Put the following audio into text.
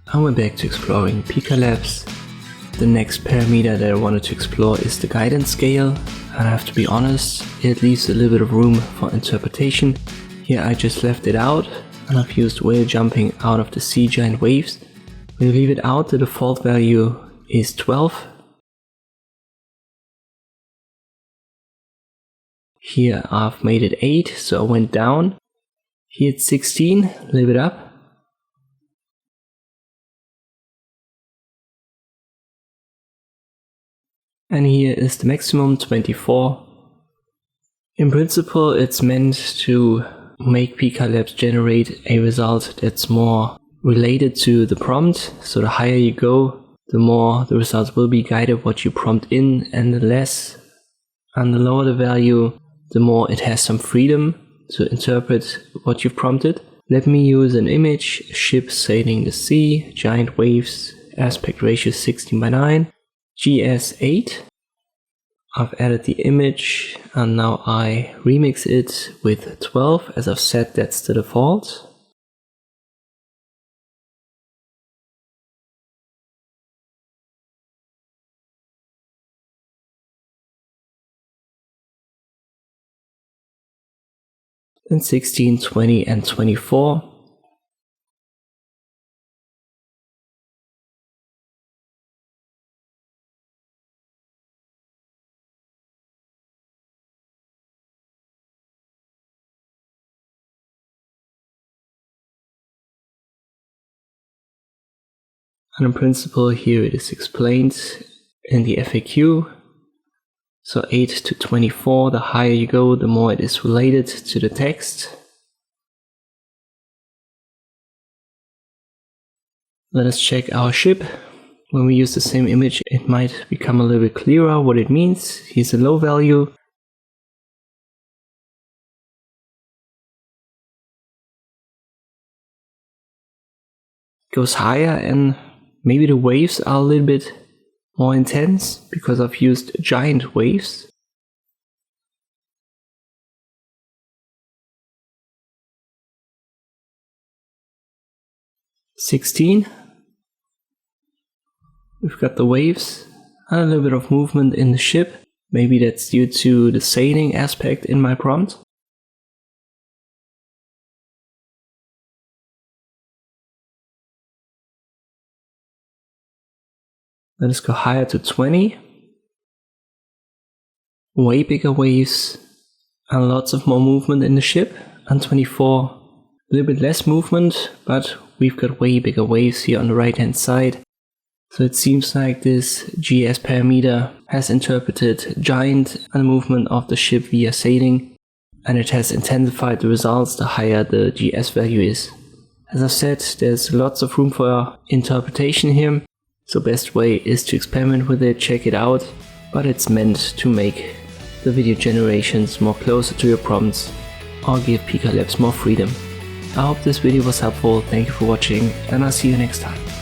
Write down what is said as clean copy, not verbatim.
I went back to exploring Pika Labs. The next parameter that I wanted to explore is the guidance scale, and I have to be honest, it leaves a little bit of room for interpretation. Here I just left it out, and I've used whale jumping out of the sea giant waves. When you leave it out, the default value is 12. Here I've made it 8, so I went down. Here it's 16, a little bit up. And here is the maximum, 24. In principle, it's meant to make Pika Labs generate a result that's more related to the prompt. So the higher you go, the more the results will be guided what you prompt in, and the less and the lower the value, the more it has some freedom to interpret what you've prompted. Let me use an image, ship sailing the sea, giant waves, aspect ratio 16:9. GS8. I've added the image and now I remix it with 12, as I've said that's the default. Then 16, 20 and 24. And in principle here it is explained in the FAQ. So 8 to 24, the higher you go, the more it is related to the text. Let us check our ship. When we use the same image, it might become a little bit clearer what it means. Here's a low value. Goes higher, and maybe the waves are a little bit more intense because I've used giant waves. "16". We've got the waves and a little bit of movement in the ship. Maybe that's due to the sailing aspect in my prompt. Let us go higher to 20. Way bigger waves and lots of more movement in the ship. And 24, a little bit less movement, but we've got way bigger waves here on the right hand side. So it seems like this GS parameter has interpreted giant and movement of the ship via sailing, and it has intensified the results the higher the GS value is. As I said, there's lots of room for interpretation here. So best way is to experiment with it, check it out, but it's meant to make the video generations more closer to your prompts or give Pika Labs more freedom. I hope this video was helpful, thank you for watching, and I'll see you next time.